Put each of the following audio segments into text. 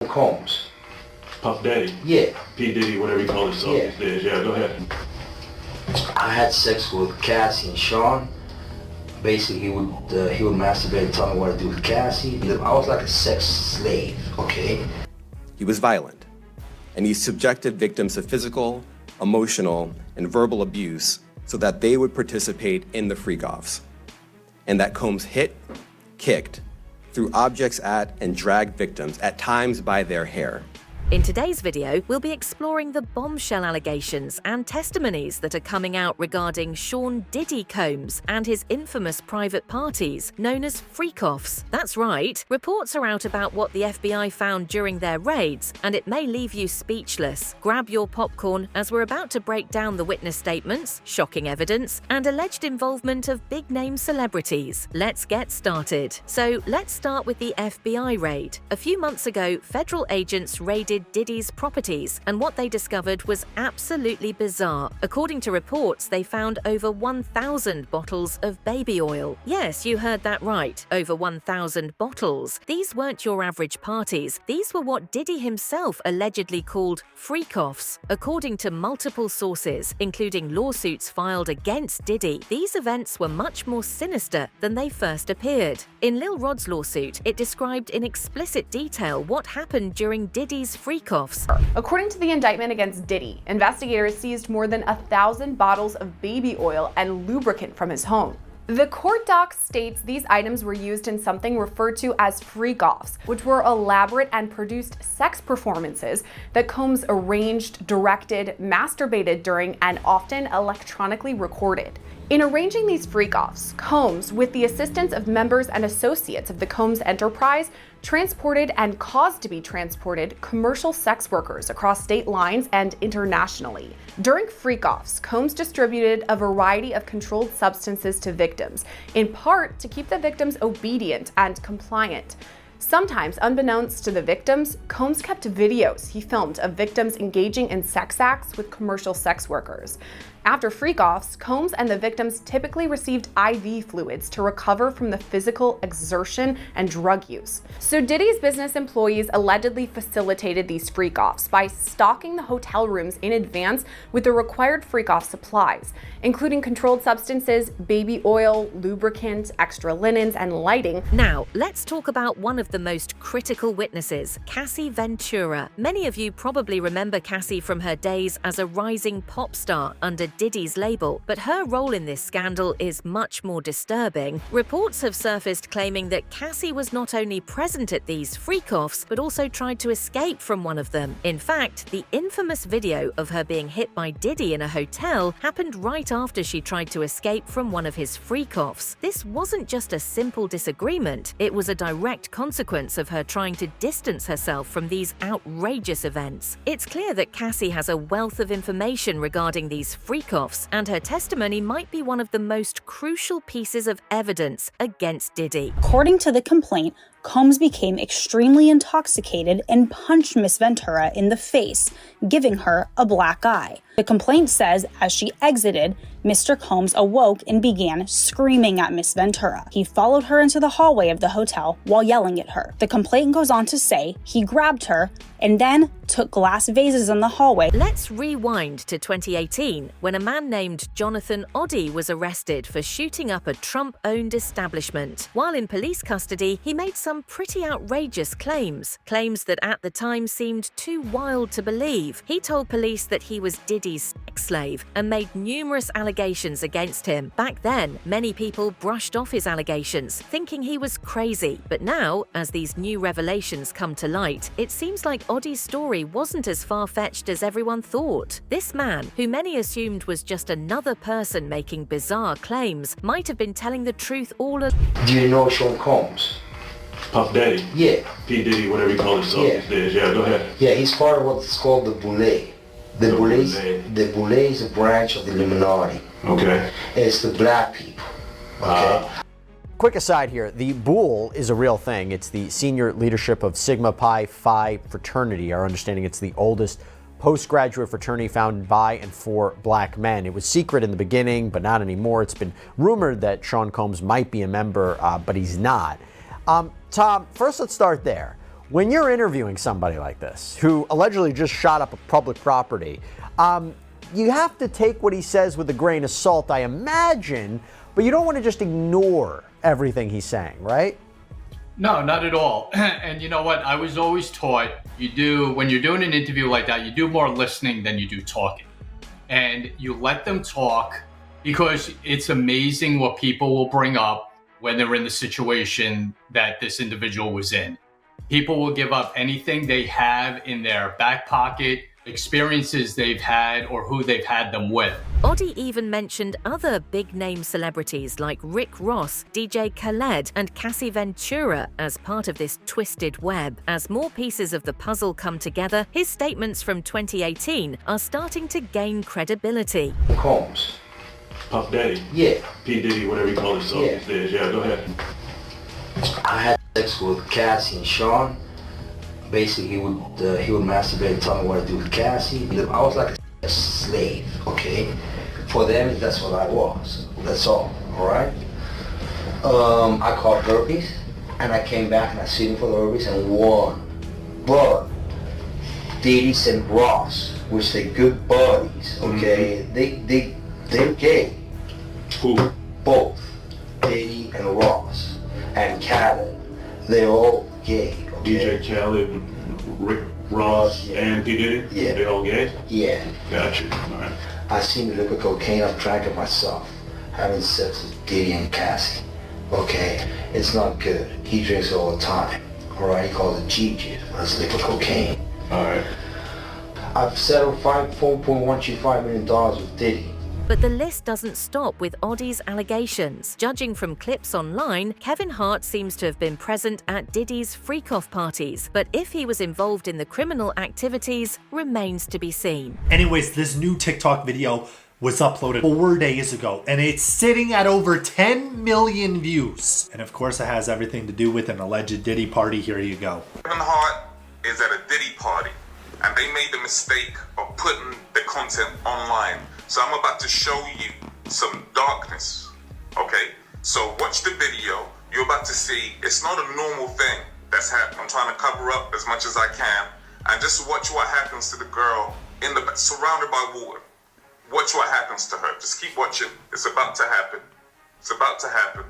Combs. Puff Daddy? Yeah. P. Diddy, whatever you call himself these days. Yeah, go ahead. I had sex with Cassie and Sean. Basically, he would masturbate and tell me what to do with Cassie. I was like a sex slave, okay? He was violent, and he subjected victims to physical, emotional, and verbal abuse so that they would participate in the freak-offs, and that Combs hit, kicked, threw objects at, and dragged victims, at times by their hair. In today's video, we'll be exploring the bombshell allegations and testimonies that are coming out regarding Sean Diddy Combs and his infamous private parties, known as freak-offs. That's right, reports are out about what the FBI found during their raids, and it may leave you speechless. Grab your popcorn as we're about to break down the witness statements, shocking evidence, and alleged involvement of big-name celebrities. Let's get started. So let's start with the FBI raid. A few months ago, federal agents raided Diddy's properties, and what they discovered was absolutely bizarre. According to reports, they found over 1,000 bottles of baby oil. Yes, you heard that right, over 1,000 bottles. These weren't your average parties. These were what Diddy himself allegedly called freak-offs. According to multiple sources, including lawsuits filed against Diddy, these events were much more sinister than they first appeared. In Lil Rod's lawsuit, it described in explicit detail what happened during Diddy's freak-offs. According to the indictment against Diddy, investigators seized more than 1,000 bottles of baby oil and lubricant from his home. The court doc states these items were used in something referred to as freak-offs, which were elaborate and produced sex performances that Combs arranged, directed, masturbated during, and often electronically recorded. In arranging these freak-offs, Combs, with the assistance of members and associates of the Combs enterprise, transported and caused to be transported commercial sex workers across state lines and internationally. During freak-offs, Combs distributed a variety of controlled substances to victims, in part to keep the victims obedient and compliant. Sometimes, unbeknownst to the victims, Combs kept videos he filmed of victims engaging in sex acts with commercial sex workers. After freak-offs, Combs and the victims typically received IV fluids to recover from the physical exertion and drug use. So Diddy's business employees allegedly facilitated these freak-offs by stocking the hotel rooms in advance with the required freak-off supplies, including controlled substances, baby oil, lubricant, extra linens, and lighting. Now, let's talk about one of the most critical witnesses, Cassie Ventura. Many of you probably remember Cassie from her days as a rising pop star under Diddy's label, but her role in this scandal is much more disturbing. Reports have surfaced claiming that Cassie was not only present at these freak-offs, but also tried to escape from one of them. In fact, the infamous video of her being hit by Diddy in a hotel happened right after she tried to escape from one of his freak-offs. This wasn't just a simple disagreement, it was a direct consequence of her trying to distance herself from these outrageous events. It's clear that Cassie has a wealth of information regarding these freak-offs, and her testimony might be one of the most crucial pieces of evidence against Diddy. According to the complaint, Combs became extremely intoxicated and punched Miss Ventura in the face, giving her a black eye. The complaint says as she exited, Mr. Combs awoke and began screaming at Miss Ventura. He followed her into the hallway of the hotel while yelling at her. The complaint goes on to say he grabbed her and then took glass vases in the hallway. Let's rewind to 2018, when a man named Jonathan Oddie was arrested for shooting up a Trump-owned establishment. While in police custody, he made some pretty outrageous claims that at the time seemed too wild to believe. He told police that he was Diddy's sex slave and made numerous allegations against him. Back then, many people brushed off his allegations, thinking he was crazy. But now, as these new revelations come to light, it seems like Oddie's story wasn't as far-fetched as everyone thought. This man, who many assumed was just another person making bizarre claims, might have been telling the truth all along. Do you know Sean Combs? Puff Daddy? Yeah. P. Diddy, whatever you call himself these days. Yeah, go ahead. Yeah, he's part of what's called the Boule. The Boule is a branch of the Illuminati. Okay. It's the black people. Okay. Quick aside here, the Boule is a real thing. It's the senior leadership of Sigma Pi Phi fraternity. Our understanding, it's the oldest postgraduate fraternity founded by and for black men. It was secret in the beginning, but not anymore. It's been rumored that Sean Combs might be a member, but he's not. Tom, first let's start there. When you're interviewing somebody like this, who allegedly just shot up a public property, you have to take what he says with a grain of salt, I imagine, but you don't want to just ignore everything he's saying, right? No, not at all. And you know what? I was always taught when you're doing an interview like that, you do more listening than you do talking. And you let them talk, because it's amazing what people will bring up when they're in the situation that this individual was in. People will give up anything they have in their back pocket, experiences they've had, or who they've had them with. Oddie even mentioned other big-name celebrities like Rick Ross, DJ Khaled, and Cassie Ventura as part of this twisted web. As more pieces of the puzzle come together, his statements from 2018 are starting to gain credibility. Combs. Puff Daddy. Yeah. P. Diddy, whatever you call himself these days. Yeah, go ahead. I had sex with Cassie and Sean. Basically, he would masturbate and tell me what to do with Cassie. I was like a slave, okay? For them, that's what I was. That's all right? I caught herpes, and I came back and I sued him for the herpes and won. But Diddy and Ross, which they good buddies, okay? They're gay. Who? Both. Diddy and Ross and Khaled. They're all gay. Okay? DJ Khaled, Rick Ross, and P. Diddy? Yeah. They all gay? Yeah. Gotcha. All right. I seen the liquid cocaine, I've drank it myself. Having sex with Diddy and Cassie. Okay? It's not good. He drinks it all the time. Alright? He calls it G-Juice, but it's liquid cocaine. Alright. I've settled $4.125 million with Diddy. But the list doesn't stop with Oddie's allegations. Judging from clips online, Kevin Hart seems to have been present at Diddy's freak-off parties. But if he was involved in the criminal activities remains to be seen. Anyways, this new TikTok video was uploaded 4 days ago, and it's sitting at over 10 million views. And of course, it has everything to do with an alleged Diddy party. Here you go. Kevin Hart is at a Diddy party, and they made the mistake of putting the content online. So I'm about to show you some darkness, okay? So watch the video. You're about to see it's not a normal thing that's happening. I'm trying to cover up as much as I can. And just watch what happens to the girl surrounded by water. Watch what happens to her. Just keep watching. It's about to happen. It's about to happen.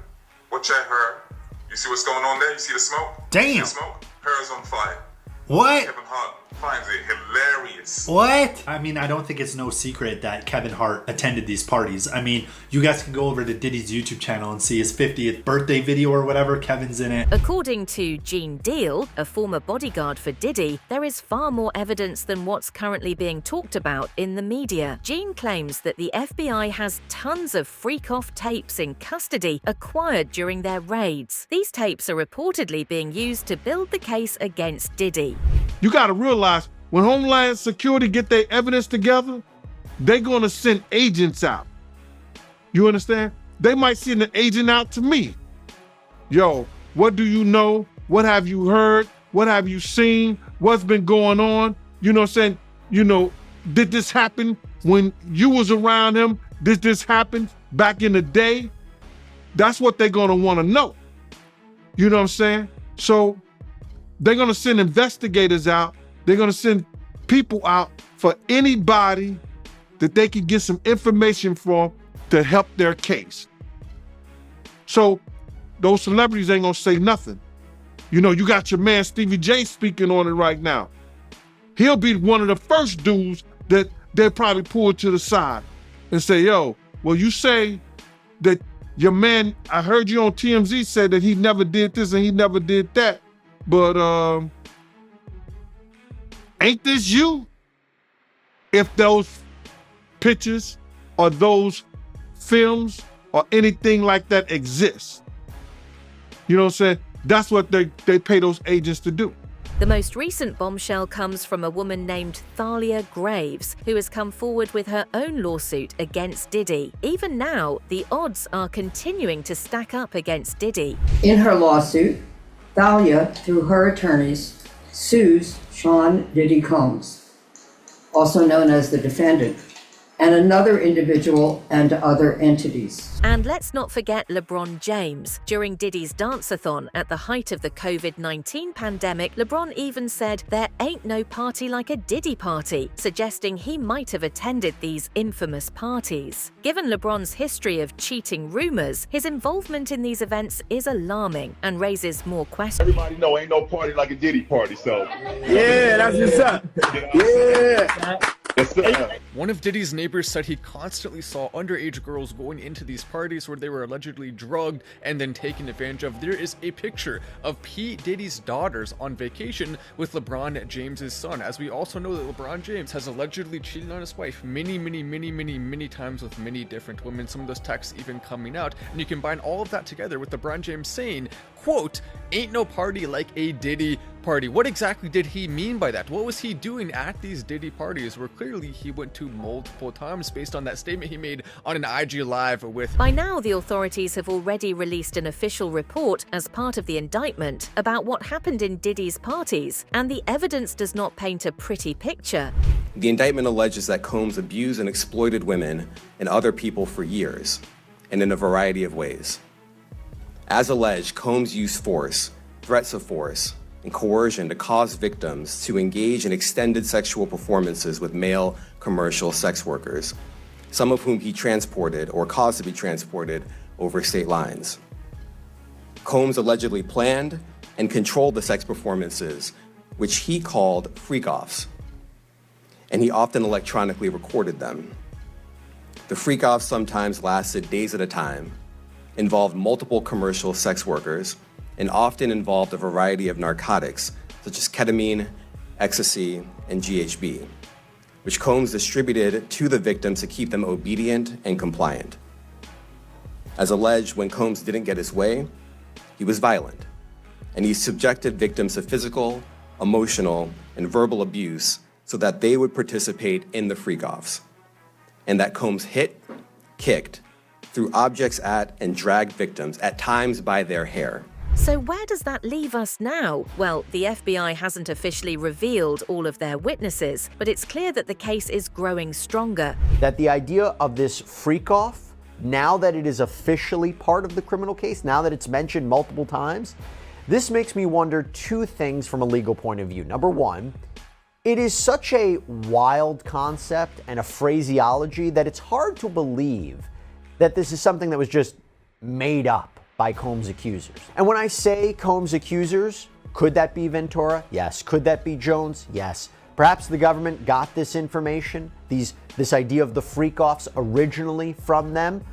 Watch at her. You see what's going on there? You see the smoke? Damn. You see the smoke? Her is on fire. What? Kevin Hart finds it hilarious. What? I mean, I don't think it's no secret that Kevin Hart attended these parties. I mean, you guys can go over to Diddy's YouTube channel and see his 50th birthday video or whatever. Kevin's in it. According to Gene Deal, a former bodyguard for Diddy, there is far more evidence than what's currently being talked about in the media. Gene claims that the FBI has tons of freak-off tapes in custody acquired during their raids. These tapes are reportedly being used to build the case against Diddy. You got to realize, when Homeland Security get their evidence together, they're going to send agents out. You understand? They might send an agent out to me. Yo, what do you know? What have you heard? What have you seen? What's been going on? You know what I'm saying? You know, did this happen when you was around him? Did this happen back in the day? That's what they're going to want to know. You know what I'm saying? So they're going to send investigators out. They're going to send people out for anybody that they can get some information from to help their case. So those celebrities ain't going to say nothing. You know, you got your man Stevie J speaking on it right now. He'll be one of the first dudes that they'll probably pull to the side and say, yo, well, you say that your man, I heard you on TMZ say that he never did this and he never did that. But ain't this you? If those pictures or those films or anything like that exist. You know what I'm saying? That's what they pay those agents to do. The most recent bombshell comes from a woman named Thalia Graves, who has come forward with her own lawsuit against Diddy. Even now, the odds are continuing to stack up against Diddy. In her lawsuit, Thalia, through her attorneys, sues Sean Diddy Combs, also known as the defendant, and another individual and other entities. And let's not forget LeBron James. During Diddy's dance-a-thon at the height of the COVID-19 pandemic, LeBron even said there ain't no party like a Diddy party, suggesting he might have attended these infamous parties. Given LeBron's history of cheating rumors, his involvement in these events is alarming and raises more questions. Everybody know ain't no party like a Diddy party, so. Yeah, that's what's up. Yeah. One of Diddy's neighbors said he constantly saw underage girls going into these parties where they were allegedly drugged and then taken advantage of. There is a picture of P. Diddy's daughters on vacation with LeBron James's son, as we also know that LeBron James has allegedly cheated on his wife many times with many different women, some of those texts even coming out. And you combine all of that together with LeBron James saying, quote, ain't no party like a Diddy party. What exactly did he mean by that? What was he doing at these Diddy parties where clearly he went to multiple times based on that statement he made on an IG Live with... By now, the authorities have already released an official report as part of the indictment about what happened in Diddy's parties, and the evidence does not paint a pretty picture. The indictment alleges that Combs abused and exploited women and other people for years, and in a variety of ways. As alleged, Combs used force, threats of force, and coercion to cause victims to engage in extended sexual performances with male commercial sex workers, some of whom he transported or caused to be transported over state lines. Combs allegedly planned and controlled the sex performances, which he called freak-offs, and he often electronically recorded them. The freak-offs sometimes lasted days at a time, involved multiple commercial sex workers, and often involved a variety of narcotics, such as ketamine, ecstasy, and GHB, which Combs distributed to the victims to keep them obedient and compliant. As alleged, when Combs didn't get his way, he was violent, and he subjected victims to physical, emotional, and verbal abuse so that they would participate in the freak-offs, and that Combs hit, kicked, threw objects at, and dragged victims, at times by their hair. So where does that leave us now? Well, the FBI hasn't officially revealed all of their witnesses, but it's clear that the case is growing stronger. That the idea of this freak-off, now that it is officially part of the criminal case, now that it's mentioned multiple times, this makes me wonder two things from a legal point of view. Number one, it is such a wild concept and a phraseology that it's hard to believe that this is something that was just made up by Combs' accusers. And when I say Combs' accusers, could that be Ventura? Yes. Could that be Jones? Yes. Perhaps the government got this information, this idea of the freak-offs originally from them.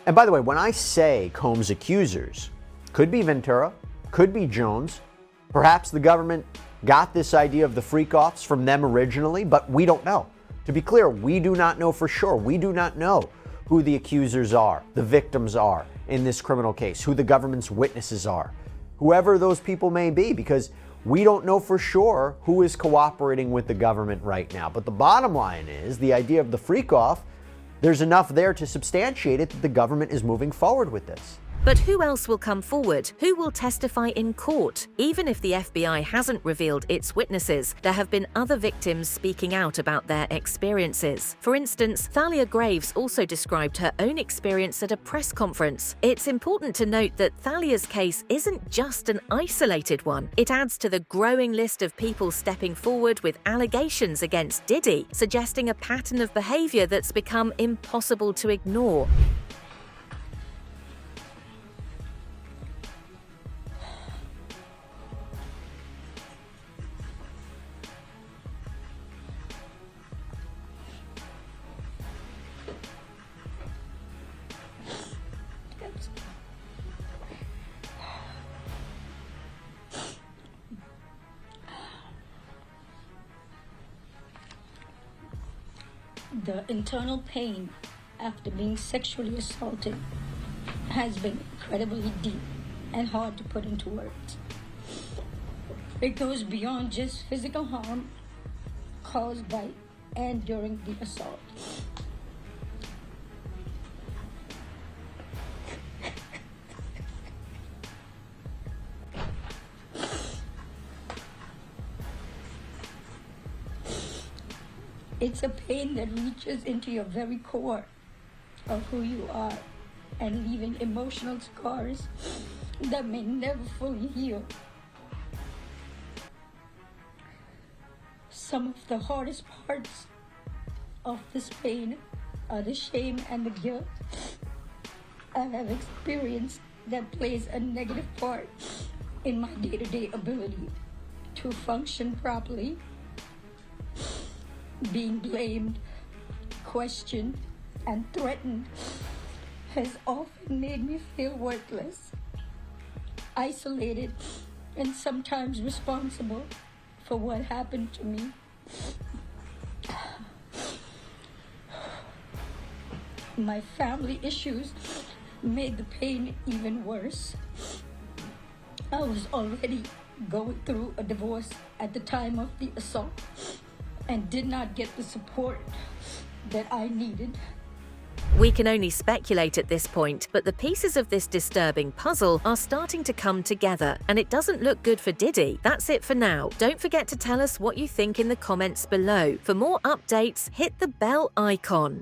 And by the way, when I say Combs' accusers, could be Ventura, could be Jones. Perhaps the government got this idea of the freak-offs from them originally, but we don't know. To be clear, we do not know for sure. We do not know who the accusers are, the victims are in this criminal case, who the government's witnesses are, whoever those people may be, because we don't know for sure who is cooperating with the government right now. But the bottom line is the idea of the freak-off, there's enough there to substantiate it that the government is moving forward with this. But who else will come forward? Who will testify in court? Even if the FBI hasn't revealed its witnesses, there have been other victims speaking out about their experiences. For instance, Thalia Graves also described her own experience at a press conference. It's important to note that Thalia's case isn't just an isolated one. It adds to the growing list of people stepping forward with allegations against Diddy, suggesting a pattern of behavior that's become impossible to ignore. The internal pain after being sexually assaulted has been incredibly deep and hard to put into words. It goes beyond just physical harm caused by and during the assault. It's a pain that reaches into your very core of who you are and leaving emotional scars that may never fully heal. Some of the hardest parts of this pain are the shame and the guilt I have experienced that plays a negative part in my day-to-day ability to function properly. Being blamed, questioned, and threatened has often made me feel worthless, isolated, and sometimes responsible for what happened to me. My family issues made the pain even worse. I was already going through a divorce at the time of the assault and did not get the support that I needed. We can only speculate at this point, but the pieces of this disturbing puzzle are starting to come together, and it doesn't look good for Diddy. That's it for now. Don't forget to tell us what you think in the comments below. For more updates, hit the bell icon.